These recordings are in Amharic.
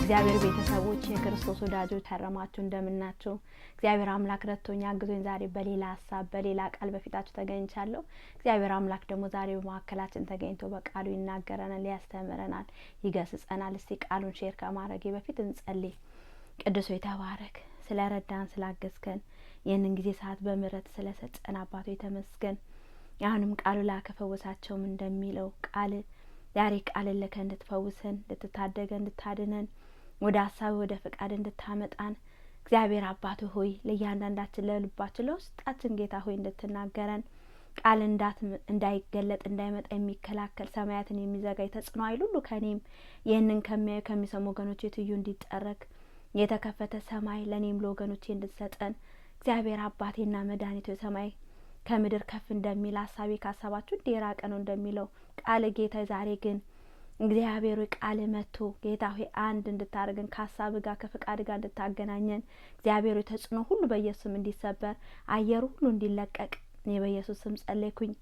የእግዚአብሔር ቤተሰቦች የክርስቶስ ወዳጆች ታረማችሁ እንደምናችሁ። እግዚአብሔር አምላክ ረድቶኝ አግዞኝ ዛሬ በሌላ ሀሳብ በሌላ ቃል በፊታችሁ ተገኝቻለሁ። እግዚአብሔር አምላክ ደግሞ ዛሬ በመካከላችን ተገኝቶ በቃሉ ይናገረናል፣ ያስተምረናል፣ ይገስጸናል። እስቲ ቃሉን ሼር ከማድረጌ በፊት እንጸልይ። ቅዱስ ሆይ ተባረክ፣ ስለረዳን ስላገዝከን፣ ይህንን ጊዜ ሰዓት በምህረት ስለሰጠን አባቶ ተመስገን። አሁንም ቃሉ ላከፈወሳቸውም እንደሚለው ቃል ዛሬ ቃልን ልከ እንድትፈውሰን፣ እንድትታደገን፣ እንድታድነን፣ ወደ ሀሳብ ወደ ፍቃድ እንድታመጣን እግዚአብሔር አባቱ ሆይ ለእያንዳንዳችን ለልባችን ለውስጣችን ጌታ ሆይ እንድትናገረን፣ ቃል እንዳይገለጥ እንዳይመጣ የሚከላከል ሰማያትን የሚዘጋ የተጽዕኖ ኃይል ሁሉ ከኔም ይህንን ከሚያዩ ከሚሰሙ ወገኖቼ ትዩ እንዲጠረግ የተከፈተ ሰማይ ለእኔም ለወገኖቼ እንድትሰጠን እግዚአብሔር አባቴና መድኃኒቱ ሰማይ ከምድር ከፍ እንደሚል ሀሳቤ ካሰባችሁ የራቀ ነው እንደሚለው ቃል ጌታ ዛሬ ግን እግዚአብሔር ቃል መጥቶ ጌታ ሆይ አንድ እንድታደርገን ከሀሳብ ጋር ከፍቃድ ጋር እንድታገናኘን እግዚአብሔር ተጽዕኖ ሁሉ በኢየሱስ ስም እንዲሰበር አየሩ ሁሉ እንዲለቀቅ እኔ በኢየሱስ ስም ጸለይኩኝ።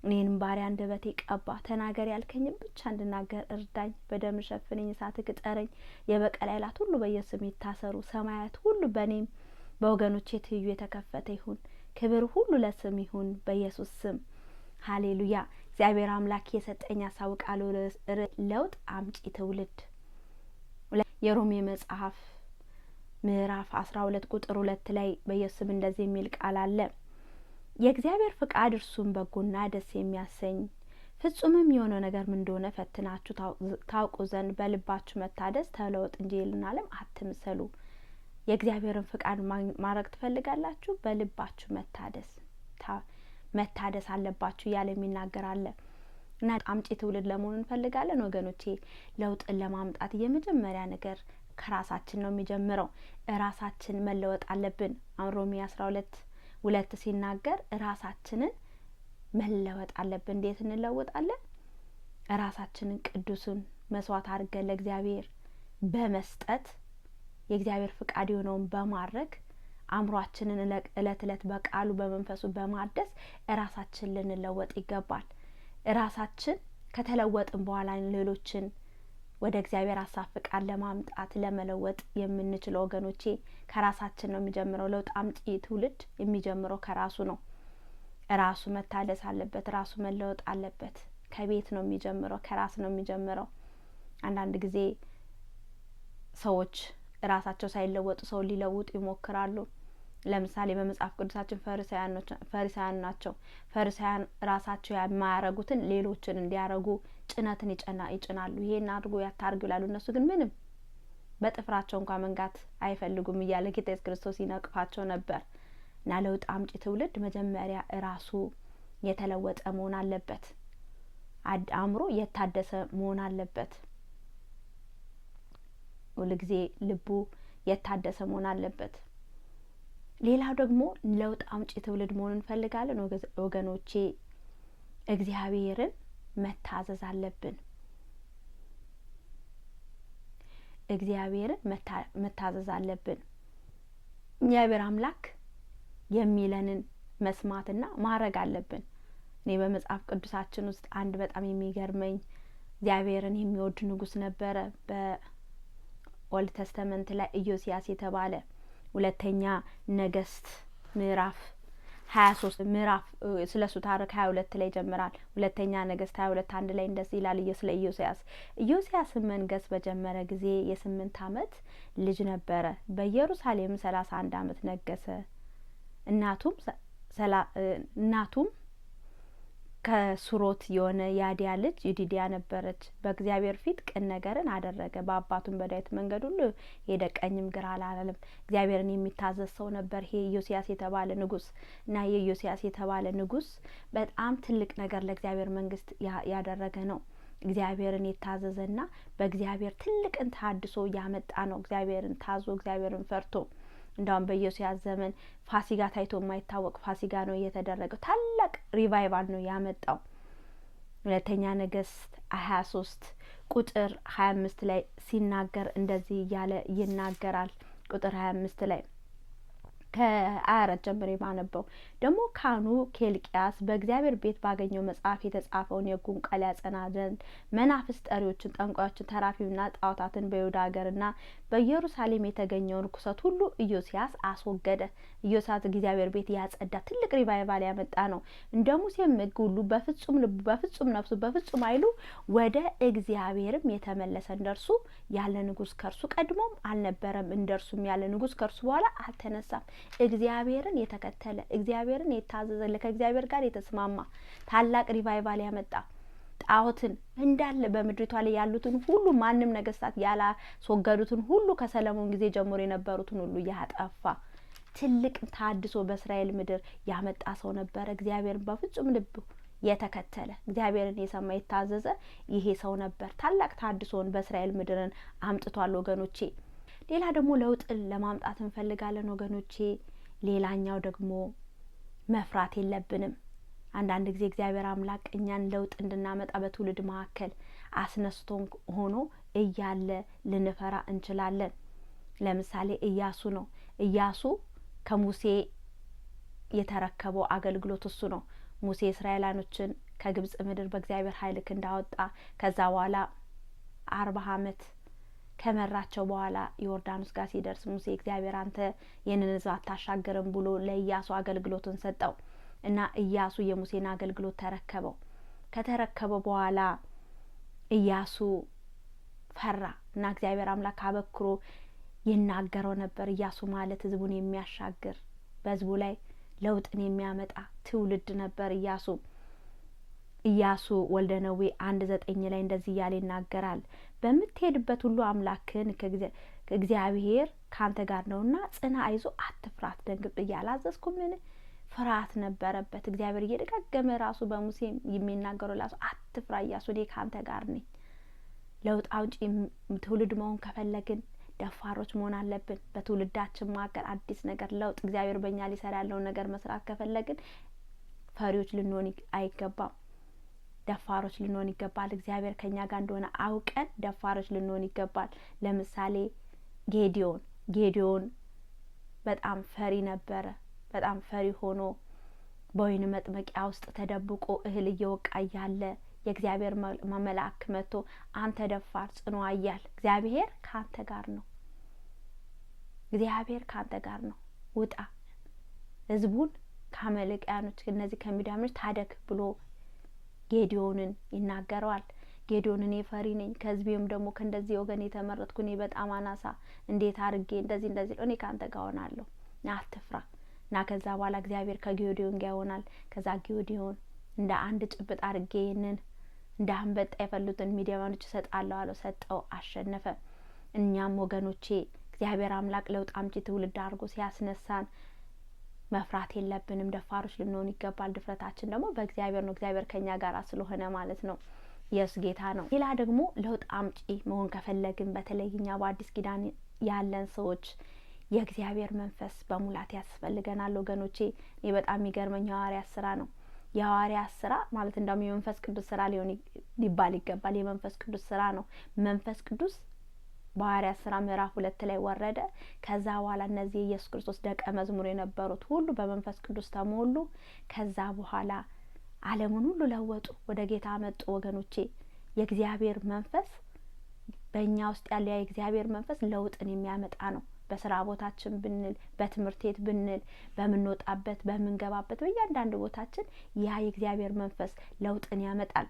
እኔንም ባሪያ አንደበቴ ቀባ፣ ተናገር ያልከኝም ብቻ እንድናገር እርዳኝ። በደም ሸፍነኝ፣ እሳት ቅጠረኝ። የበቀል ኃይላት ሁሉ በኢየሱስ ስም ይታሰሩ። ሰማያት ሁሉ በእኔም በወገኖቼ ትይዩ የተከፈተ ይሁን። ክብር ሁሉ ለስም ይሁን በኢየሱስ ስም ሃሌሉያ። እግዚአብሔር አምላክ የሰጠኝ ሀሳብ ቃሉ ለውጥ አምጪ ትውልድ የሮሜ መጽሐፍ ምዕራፍ 12 ቁጥር 2 ላይ በኢየሱስ ስም እንደዚህ የሚል ቃል አለ። የእግዚአብሔር ፍቃድ እርሱም በጎና ደስ የሚያሰኝ ፍጹምም የሆነው ነገር ምን እንደሆነ ፈትናችሁ ታውቁ ዘንድ በልባችሁ መታደስ ተለወጥ እንጂ ይህን ዓለም አትምሰሉ። የእግዚአብሔርን ፍቃድ ማድረግ ትፈልጋላችሁ? በልባችሁ መታደስ አለባችሁ እያለ የሚናገር አለ። እና አምጪ ትውልድ ለመሆን እንፈልጋለን ወገኖቼ። ለውጥን ለማምጣት የመጀመሪያ ነገር ከራሳችን ነው የሚጀምረው። ራሳችን መለወጥ አለብን። ሮሜ 12:2 ሲናገር ራሳችንን መለወጥ አለብን። እንዴት እንለወጣለን? ራሳችንን ቅዱሱን መስዋዕት አድርገን ለእግዚአብሔር በመስጠት የእግዚአብሔር ፍቃድ የሆነውን በማድረግ አእምሯችንን እለት እለት በቃሉ በመንፈሱ በማደስ ራሳችን ልንለወጥ ይገባል። ራሳችን ከተለወጥን በኋላ ሌሎችን ወደ እግዚአብሔር ሀሳብ ፍቃድ ለማምጣት ለመለወጥ የምንችለው ወገኖቼ ከራሳችን ነው የሚጀምረው። ለውጥ አምጪ ትውልድ የሚጀምረው ከራሱ ነው። ራሱ መታደስ አለበት። ራሱ መለወጥ አለበት። ከቤት ነው የሚጀምረው። ከራስ ነው የሚጀምረው። አንዳንድ ጊዜ ሰዎች ራሳቸው ሳይለወጡ ሰው ሊለውጡ ይሞክራሉ። ለምሳሌ በመጽሐፍ ቅዱሳችን ፈሪሳውያን ናቸው። ፈሪሳውያን ራሳቸው የማያረጉትን ሌሎችን እንዲያረጉ ጭነትን ይጭናሉ። ይሄን አድርጎ ያታርጉ ይላሉ። እነሱ ግን ምንም በጥፍራቸው እንኳን መንጋት አይፈልጉም እያለ ጌታ ኢየሱስ ክርስቶስ ይነቅፋቸው ነበር። እና ለውጥ አምጪ ትውልድ መጀመሪያ ራሱ የተለወጠ መሆን አለበት። አእምሮ የታደሰ መሆን አለበት። ሁልጊዜ ልቡ የታደሰ መሆን አለበት። ሌላው ደግሞ ለውጥ አምጪ ትውልድ መሆን እንፈልጋለን ወገኖቼ። እግዚአብሔርን መታዘዝ አለብን። እግዚአብሔርን መታዘዝ አለብን። እግዚአብሔር አምላክ የሚለንን መስማትና ማድረግ አለብን። እኔ በመጽሐፍ ቅዱሳችን ውስጥ አንድ በጣም የሚገርመኝ እግዚአብሔርን የሚወድ ንጉስ ነበረ። ኦልድ ተስተመንት ላይ ኢዮስያስ የተባለ ሁለተኛ ነገስት ምዕራፍ 23 ምዕራፍ ስለሱ ታሪክ 22 ላይ ጀምራል። ሁለተኛ ነገስት 22:1 ላይ እንደዚህ ይላል ስለ ኢዮስያስ መንገስ በጀመረ ጊዜ የ8 አመት ልጅ ነበረ። በኢየሩሳሌም 31 አመት ነገሰ። እናቱም ከሱሮት የሆነ ያዲያ ልጅ ይዲዲያ ነበረች። በእግዚአብሔር ፊት ቅን ነገርን አደረገ። በአባቱም በዳዊት መንገድ ሁሉ ሄደ፣ ቀኝም ግራ አላለም። እግዚአብሔርን የሚታዘዝ ሰው ነበር ይሄ ኢዮስያስ የተባለ ንጉስ። እና የኢዮስያስ የተባለ ንጉስ በጣም ትልቅ ነገር ለእግዚአብሔር መንግስት ያደረገ ነው። እግዚአብሔርን የታዘዘና በእግዚአብሔር ትልቅን ተሐድሶ ያመጣ ነው። እግዚአብሔርን ታዞ እግዚአብሔርን ፈርቶ እንዳውም በኢዮስያስ ዘመን ፋሲጋ ታይቶ የማይታወቅ ፋሲጋ ነው የተደረገው። ታላቅ ሪቫይቫል ነው ያመጣው። ሁለተኛ ነገስት 23 ቁጥር 25 ላይ ሲናገር እንደዚህ እያለ ይናገራል። ቁጥር 25 ላይ ከአያረት ጀምሬ ባነበው ደግሞ ካህኑ ኬልቅያስ በእግዚአብሔር ቤት ባገኘው መጽሐፍ የተጻፈውን የሕጉን ቃል ያጸና ዘንድ መናፍስት ጠሪዎችን፣ ጠንቋዮችን፣ ተራፊምና ጣዖታትን በይሁዳ ሀገርና በኢየሩሳሌም የተገኘውን ርኩሰት ሁሉ ኢዮስያስ አስወገደ። ኢዮስያስ እግዚአብሔር ቤት ያጸዳ ትልቅ ሪቫይቫል ያመጣ ነው። እንደ ሙሴም ሕግ ሁሉ በፍጹም ልቡ፣ በፍጹም ነፍሱ፣ በፍጹም ኃይሉ ወደ እግዚአብሔርም የተመለሰ እንደርሱ ያለ ንጉሥ ከእርሱ ቀድሞም አልነበረም፣ እንደርሱም ያለ ንጉሥ ከእርሱ በኋላ አልተነሳም። እግዚአብሔርን የተከተለ፣ እግዚአብሔርን የታዘዘ፣ ከእግዚአብሔር ጋር የተስማማ ታላቅ ሪቫይቫል ያመጣ፣ ጣዖትን እንዳለ በምድሪቷ ላይ ያሉትን ሁሉ ማንም ነገስታት ያላስወገዱትን ሁሉ ከሰለሞን ጊዜ ጀምሮ የነበሩትን ሁሉ ያጠፋ ትልቅ ታድሶ በእስራኤል ምድር ያመጣ ሰው ነበረ። እግዚአብሔርን በፍጹም ልቡ የተከተለ፣ እግዚአብሔርን የሰማ የታዘዘ ይሄ ሰው ነበር። ታላቅ ታድሶን በእስራኤል ምድርን አምጥቷል ወገኖቼ። ሌላ ደግሞ ለውጥን ለማምጣት እንፈልጋለን ወገኖቼ። ሌላኛው ደግሞ መፍራት የለብንም። አንዳንድ ጊዜ እግዚአብሔር አምላክ እኛን ለውጥ እንድናመጣ በትውልድ መካከል አስነስቶን ሆኖ እያለ ልንፈራ እንችላለን። ለምሳሌ ኢያሱ ነው። ኢያሱ ከሙሴ የተረከበው አገልግሎት እሱ ነው። ሙሴ እስራኤላኖችን ከግብጽ ምድር በእግዚአብሔር ኃይል እንዳወጣ ከዛ በኋላ 40 ዓመት ከመራቸው በኋላ ዮርዳኖስ ጋር ሲደርስ ሙሴ እግዚአብሔር አንተ ይህንን ሕዝብ አታሻግርም ብሎ ለኢያሱ አገልግሎትን ሰጠው እና ኢያሱ የሙሴን አገልግሎት ተረከበው። ከተረከበው በኋላ ኢያሱ ፈራ እና እግዚአብሔር አምላክ አበክሮ ይናገረው ነበር። ኢያሱ ማለት ሕዝቡን የሚያሻግር በሕዝቡ ላይ ለውጥን የሚያመጣ ትውልድ ነበር። ኢያሱ ወልደ ነዌ 1:9 ላይ እንደዚህ እያለ ይናገራል። በምትሄድበት ሁሉ አምላክን ከእግዚአብሔር ካንተ ጋር ነውና ጽና፣ አይዞ፣ አትፍራ፣ አትደንግጥ እያለ አዘዝኩምን? ፍርሃት ነበረበት። እግዚአብሔር እየደጋገመ ራሱ በሙሴ የሚናገረው ራሱ አትፍራ ኢያሱ፣ እኔ ካንተ ጋር ነኝ። ለውጥ አውጪ ትውልድ መሆን ከፈለግን ደፋሮች መሆን አለብን። በትውልዳችን መካከል አዲስ ነገር ለውጥ እግዚአብሔር በእኛ ሊሰራ ያለውን ነገር መስራት ከፈለግን ፈሪዎች ልንሆን አይገባም። ደፋሮች ልንሆን ይገባል። እግዚአብሔር ከኛ ጋር እንደሆነ አውቀን ደፋሮች ልንሆን ይገባል። ለምሳሌ ጌዲዮን በጣም ፈሪ ነበረ። በጣም ፈሪ ሆኖ በወይን መጥመቂያ ውስጥ ተደብቆ እህል እየወቃ እያለ የእግዚአብሔር መልአክ መጥቶ አንተ ደፋር ጽኑ ኃያል፣ እግዚአብሔር ካንተ ጋር ነው፣ እግዚአብሔር ካንተ ጋር ነው፣ ውጣ፣ ሕዝቡን ከአማሌቃውያኖች እነዚህ ከሚዳምኖች ታደግ ብሎ ጌዲዮንን ይናገረዋል። ጌዲዮን እኔ ፈሪ ነኝ፣ ከሕዝቤም ደግሞ ከእንደዚህ ወገን የተመረጥኩ እኔ በጣም አናሳ፣ እንዴት አድርጌ እንደዚህ እኔ ካንተ ጋር ሆናለሁ፣ አትፍራ እና ከዛ በኋላ እግዚአብሔር ከጌዲዮን ጋር ይሆናል። ከዛ ጌዲዮን እንደ አንድ ጭብጥ አድርጌ ይህንን እንደ አንበጣ የፈሉትን ሚዲያማኖች እሰጣለሁ አለው። ሰጠው፣ አሸነፈ። እኛም ወገኖቼ እግዚአብሔር አምላክ ለውጥ አምጪ ትውልድ አድርጎ ሲያስነሳን መፍራት የለብንም፣ ደፋሮች ልንሆን ይገባል። ድፍረታችን ደግሞ በእግዚአብሔር ነው፣ እግዚአብሔር ከኛ ጋር ስለሆነ ማለት ነው። ኢየሱስ ጌታ ነው። ሌላ ደግሞ ለውጥ አምጪ መሆን ከፈለግን በተለይ እኛ በአዲስ ኪዳን ያለን ሰዎች የእግዚአብሔር መንፈስ በሙላት ያስፈልገናል ወገኖቼ። እኔ በጣም የሚገርመኝ የሐዋርያት ስራ ነው። የሐዋርያት ስራ ማለት እንደውም የመንፈስ ቅዱስ ስራ ሊባል ይገባል። የመንፈስ ቅዱስ ስራ ነው። መንፈስ ቅዱስ በሐዋርያት ስራ ምዕራፍ 2 ላይ ወረደ። ከዛ በኋላ እነዚህ የኢየሱስ ክርስቶስ ደቀ መዝሙር የነበሩት ሁሉ በመንፈስ ቅዱስ ተሞሉ። ከዛ በኋላ ዓለሙን ሁሉ ለወጡ፣ ወደ ጌታ መጡ ወገኖቼ። የእግዚአብሔር መንፈስ በእኛ ውስጥ ያለው የእግዚአብሔር መንፈስ ለውጥን የሚያመጣ ነው። በስራ ቦታችን ብንል፣ በትምህርት ቤት ብንል፣ በምንወጣበት በምንገባበት በእያንዳንዱ ቦታችን ያ የእግዚአብሔር መንፈስ ለውጥን ያመጣል።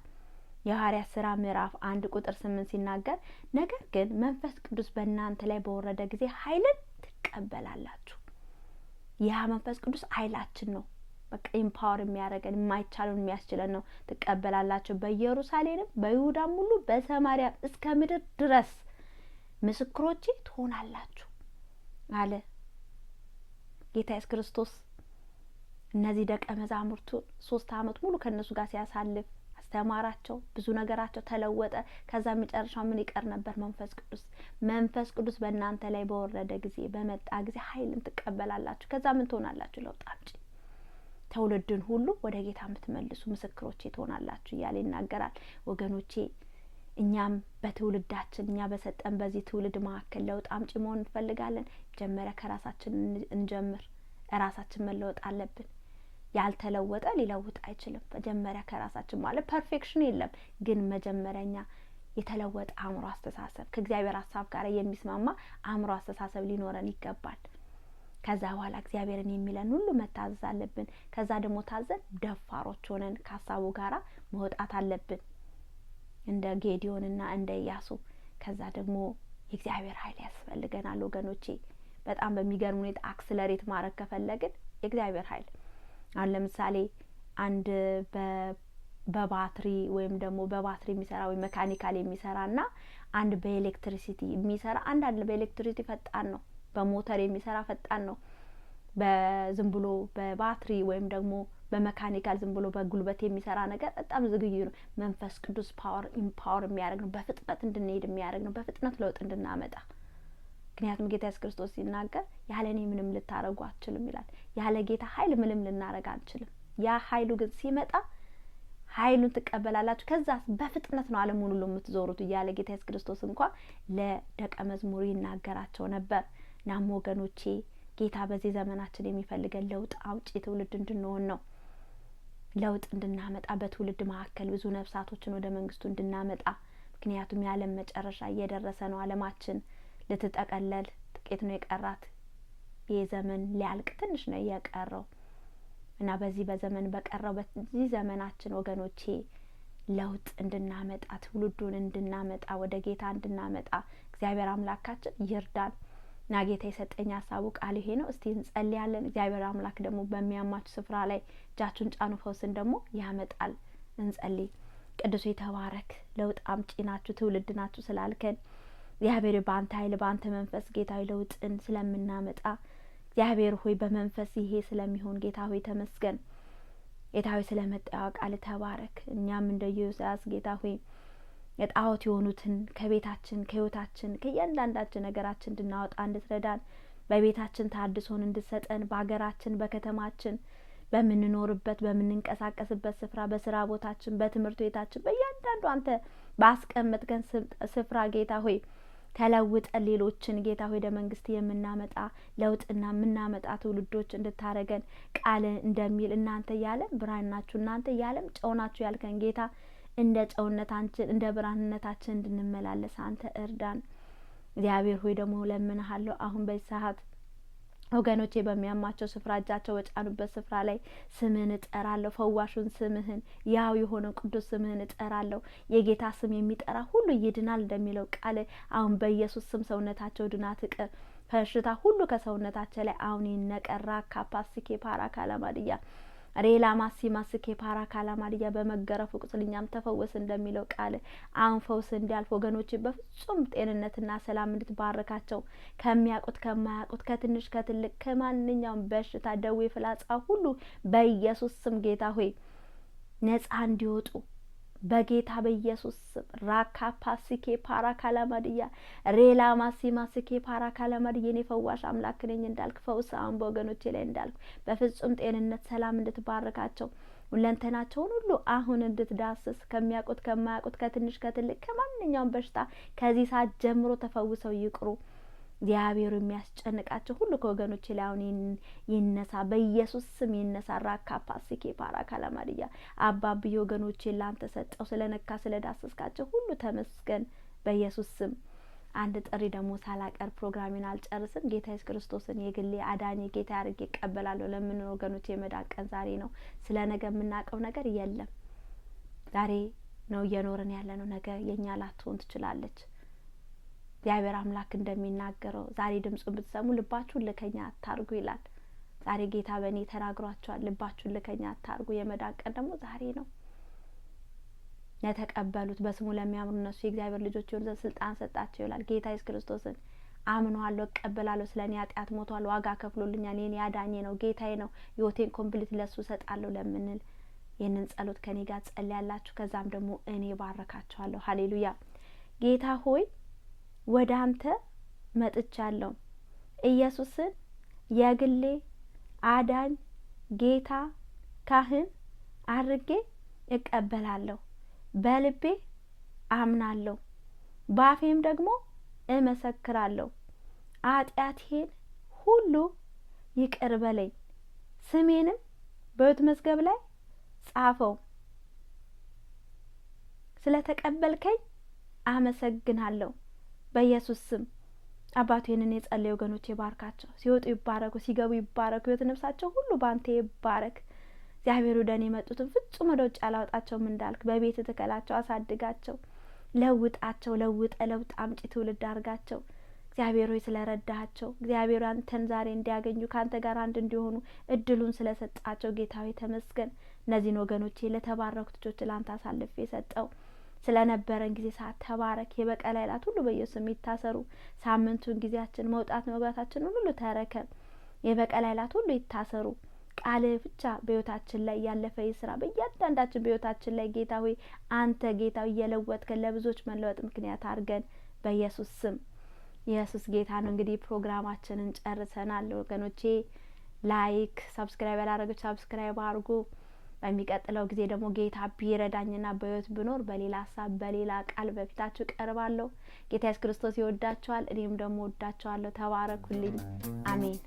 የሐዋርያት ስራ ምዕራፍ 1:8 ሲናገር ነገር ግን መንፈስ ቅዱስ በእናንተ ላይ በወረደ ጊዜ ኃይልን ትቀበላላችሁ። ያ መንፈስ ቅዱስ ኃይላችን ነው። በቃ ኢምፓወር የሚያደርገን የማይቻለውን የሚያስችለን ነው። ትቀበላላችሁ፣ በኢየሩሳሌምም በይሁዳም ሁሉ በሰማርያ እስከ ምድር ድረስ ምስክሮቼ ትሆናላችሁ አለ ጌታ ኢየሱስ ክርስቶስ። እነዚህ ደቀ መዛሙርቱ 3 ዓመት ሙሉ ከነሱ ጋር ሲያሳልፍ አስተማራቸው። ብዙ ነገራቸው ተለወጠ። ከዛ መጨረሻው ምን ይቀር ነበር? መንፈስ ቅዱስ በእናንተ ላይ በወረደ ጊዜ በመጣ ጊዜ ኃይልን ትቀበላላችሁ። ከዛ ምን ትሆናላችሁ? ለውጥ አምጪ፣ ትውልድን ሁሉ ወደ ጌታ የምትመልሱ ምስክሮቼ ትሆናላችሁ እያለ ይናገራል ወገኖቼ። እኛም በትውልዳችን እኛ በሰጠን በዚህ ትውልድ መካከል ለውጥ አምጪ መሆን እንፈልጋለን። መጀመሪያ ከራሳችን እንጀምር። ራሳችን መለወጥ አለብን። ያልተለወጠ ሊለውጥ አይችልም። መጀመሪያ ከራሳችን ማለት ፐርፌክሽን የለም፣ ግን መጀመሪያኛ የተለወጠ አእምሮ አስተሳሰብ ከእግዚአብሔር ሀሳብ ጋር የሚስማማ አእምሮ አስተሳሰብ ሊኖረን ይገባል። ከዛ በኋላ እግዚአብሔርን የሚለን ሁሉ መታዘዝ አለብን። ከዛ ደግሞ ታዘን ደፋሮች ሆነን ከሀሳቡ ጋራ መውጣት አለብን እንደ ጌዲዮንና እንደ ኢያሱ። ከዛ ደግሞ የእግዚአብሔር ኃይል ያስፈልገናል ወገኖቼ። በጣም በሚገርም ሁኔታ አክስለሬት ማድረግ ከፈለግን የእግዚአብሔር ኃይል አሁን ለምሳሌ አንድ በባትሪ ወይም ደግሞ በባትሪ የሚሰራ ወይ ሜካኒካል የሚሰራና አንድ በኤሌክትሪሲቲ የሚሰራ አንድ በኤሌክትሪሲቲ ፈጣን ነው፣ በሞተር የሚሰራ ፈጣን ነው። በዝም ብሎ በባትሪ ወይም ደግሞ በሜካኒካል ዝም ብሎ በጉልበት የሚሰራ ነገር በጣም ዝግዩ ነው። መንፈስ ቅዱስ ኢምፓወር የሚያደርግ ነው፣ በፍጥነት እንድንሄድ የሚያደርግ ነው፣ በፍጥነት ለውጥ እንድናመጣ። ምክንያቱም ጌታ ኢየሱስ ክርስቶስ ሲናገር ያለ እኔ ምንም ልታረጉ አትችሉም ይላል። ያለ ጌታ ኃይል ምንም ልናረግ አንችልም። ያ ኃይሉ ግን ሲመጣ ኃይሉን ትቀበላላችሁ፣ ከዛ በፍጥነት ነው ዓለሙን ሁሉ የምትዞሩት እያለ ጌታ ኢየሱስ ክርስቶስ እንኳን ለደቀ መዝሙሩ ይናገራቸው ነበር። ናም ወገኖቼ ጌታ በዚህ ዘመናችን የሚፈልገን ለውጥ አውጪ ትውልድ እንድንሆን ነው። ለውጥ እንድናመጣ በትውልድ መካከል ብዙ ነፍሳቶችን ወደ መንግስቱ እንድናመጣ። ምክንያቱም የዓለም መጨረሻ እየደረሰ ነው። ዓለማችን ልትጠቀለል ጥቂት ነው የቀራት። ይህ ዘመን ሊያልቅ ትንሽ ነው የቀረው እና በዚህ በዘመን በቀረው በዚህ ዘመናችን ወገኖቼ ለውጥ እንድናመጣ፣ ትውልዱን እንድናመጣ፣ ወደ ጌታ እንድናመጣ እግዚአብሔር አምላካችን ይርዳን። እና ጌታ የሰጠኝ ሀሳቡ ቃል ይሄ ነው። እስቲ እንጸልያለን። እግዚአብሔር አምላክ ደግሞ በሚያማችሁ ስፍራ ላይ እጃችሁን ጫኑ፣ ፈውስን ደግሞ ያመጣል። እንጸልይ። ቅዱስ የተባረክ ለውጥ አምጪ ናችሁ፣ ትውልድ ናችሁ ስላልከን እግዚአብሔር በአንተ ኃይል በአንተ መንፈስ ጌታዊ ለውጥን ስለምናመጣ እግዚአብሔር ሆይ በመንፈስ ይሄ ስለሚሆን ጌታ ሆይ ተመስገን። ጌታ ሆይ ስለመጣው ቃል ተባረክ። እኛም እንደ ኢዮስያስ ጌታ ሆይ የጣዖት የሆኑትን ከቤታችን ከህይወታችን ከእያንዳንዳችን ነገራችን እንድናወጣ እንድትረዳን፣ በቤታችን ታድሶን እንድትሰጠን፣ በሀገራችን በከተማችን በምንኖርበት በምንንቀሳቀስበት ስፍራ በስራ ቦታችን በትምህርት ቤታችን በእያንዳንዱ አንተ ባስቀመጥከን ስፍራ ጌታ ሆይ ተለውጠን ሌሎችን ጌታ ሆይ ወደ መንግስት የምናመጣ ለውጥና የምናመጣ ትውልዶች እንድታረገን ቃል እንደሚል እናንተ ያለም ብርሃን ናችሁ፣ እናንተ ያለም ጨው ናችሁ ያልከን ጌታ እንደ ጨውነታችን እንደ ብርሃንነታችን እንድንመላለስ አንተ እርዳን። እግዚአብሔር ሆይ ደግሞ ለምንሃለሁ አሁን በዚህ ሰዓት ወገኖቼ በሚያማቸው ስፍራ እጃቸው በጫኑበት ስፍራ ላይ ስምህን እጠራለሁ። ፈዋሹን ስምህን ያው የሆነው ቅዱስ ስምህን እጠራለሁ። የጌታ ስም የሚጠራ ሁሉ ይድናል እንደሚለው ቃል አሁን በኢየሱስ ስም ሰውነታቸው ድና ትቅር፣ በሽታ ሁሉ ከሰውነታቸው ላይ አሁን ይነቀራ። ካፓሲኬ ፓራ ካላማድያ ሬላ ማሲማስኬ ፓራ ካላማድያ በመገረፉ ቁስልኛም ተፈወስ እንደሚለው ቃል አሁን ፈውስ እንዲያልፍ ወገኖች በፍጹም ጤንነትና ሰላም እንድትባረካቸው ከሚያውቁት ከማያውቁት ከትንሽ ከትልቅ ከማንኛውም በሽታ ደዌ ፍላጻ ሁሉ በኢየሱስ ስም ጌታ ሆይ ነጻ እንዲወጡ በጌታ በኢየሱስ ስም ራካ ፓሲኬ ፓራ ካላማድያ ሬላ ማሲማስኬ ፓራ ካላማድያ የኔ ፈዋሽ አምላክ ነኝ እንዳልክ ፈውስ አሁን በወገኖቼ ላይ እንዳልክ በፍጹም ጤንነት ሰላም እንድትባረካቸው ሁለንተናቸውን ሁሉ አሁን እንድትዳስስ ከሚያውቁት ከማያውቁት ከትንሽ ከትልቅ ከማንኛውም በሽታ ከዚህ ሰዓት ጀምሮ ተፈውሰው ይቅሩ። እግዚአብሔር የሚያስጨንቃቸው ሁሉ ከወገኖቼ ላይ አሁን ይነሳ፣ በኢየሱስ ስም ይነሳ። ራካ ፓሲኬ ፓራ ካላማድያ አባብዬ ወገኖቼ ላንተ ሰጠው ስለነካ ስለዳሰስካቸው ሁሉ ተመስገን በኢየሱስ ስም። አንድ ጥሪ ደግሞ ሳላቀር ፕሮግራሜን አልጨርስም። ጌታ ኢየሱስ ክርስቶስን የግሌ አዳኝ ጌታ አድርጌ እቀበላለሁ ለምን ወገኖቼ የመዳን ቀን ዛሬ ነው። ስለ ነገ የምናውቀው ነገር የለም። ዛሬ ነው እየኖርን ያለነው፣ ነገ የኛ ላትሆን ትችላለች። እግዚአብሔር አምላክ እንደሚናገረው ዛሬ ድምጹን ብትሰሙ ልባችሁን ልከኛ አታርጉ ይላል። ዛሬ ጌታ በእኔ ተናግሯቸዋል። ልባችሁን ልከኛ አታርጉ። የመዳን ቀን ደግሞ ዛሬ ነው። ለተቀበሉት በስሙ ለሚያምኑ እነሱ የእግዚአብሔር ልጆች ይሆኑ ዘንድ ስልጣን ሰጣቸው ይላል። ጌታ ኢየሱስ ክርስቶስን አምነዋለሁ፣ እቀበላለሁ፣ ስለኔ ኃጢአት ሞቷል፣ ዋጋ ከፍሎልኛል፣ የኔ አዳኜ ነው፣ ጌታዬ ነው፣ ህይወቴን ኮምፕሊት ለሱ ሰጣለሁ ለምንል ይህንን ጸሎት ከኔ ጋር ጸልያላችሁ። ከዛም ደግሞ እኔ ባረካችኋለሁ። ሃሌሉያ። ጌታ ሆይ ወደ አንተ መጥቻለሁ። ኢየሱስን የግሌ አዳኝ ጌታ ካህን አድርጌ እቀበላለሁ። በልቤ አምናለሁ፣ ባፌም ደግሞ እመሰክራለሁ። ኃጢአቴን ሁሉ ይቅር በለኝ፣ ስሜንም በሕይወት መዝገብ ላይ ጻፈው። ስለተቀበልከኝ አመሰግናለሁ በኢየሱስ ስም። አባቱ ይህንን የጸለዩ ወገኖች ይባርካቸው። ሲወጡ ይባረኩ፣ ሲገቡ ይባረኩ። ሕይወት ነፍሳቸው ሁሉ ባንተ ይባረክ። እግዚአብሔር ወደ እኔ የመጡትን ፍጹም ወደ ውጭ አላወጣቸውም እንዳልክ በቤት ትከላቸው፣ አሳድጋቸው፣ ለውጣቸው፣ ለውጥ አምጪ ትውልድ አድርጋቸው። እግዚአብሔር ሆይ ስለረዳሃቸው፣ እግዚአብሔር አንተን ዛሬ እንዲያገኙ ከአንተ ጋር አንድ እንዲሆኑ እድሉን ስለሰጣቸው ጌታ ሆይ ተመስገን። እነዚህን ወገኖቼ ለተባረኩት ልጆች ለአንተ አሳልፌ የሰጠው ስለነበረን ጊዜ ሰዓት ተባረክ። የበቀል ኃይላት ሁሉ በኢየሱስ ይታሰሩ። ሳምንቱን ጊዜያችን መውጣት መግባታችን ሁሉ ተረከብ። የበቀል ኃይላት ሁሉ ይታሰሩ። ቃል ብቻ በሕይወታችን ላይ ያለፈ ይስራ። በእያንዳንዳችን በሕይወታችን ላይ ጌታ ሆይ አንተ ጌታ እየለወጥከን ለብዙዎች መለወጥ ምክንያት አድርገን በኢየሱስ ስም። ኢየሱስ ጌታ ነው። እንግዲህ ፕሮግራማችንን ጨርሰናል ወገኖቼ። ላይክ ሰብስክራይብ ያላረጋችሁ ሰብስክራይብ አድርጉ። በሚቀጥለው ጊዜ ደግሞ ጌታ ቢረዳኝና በሕይወት ብኖር በሌላ ሀሳብ በሌላ ቃል በፊታችሁ ቀርባለሁ። ጌታ ኢየሱስ ክርስቶስ ይወዳችኋል፣ እኔም ደግሞ ወዳችኋለሁ። ተባረኩልኝ። አሜን።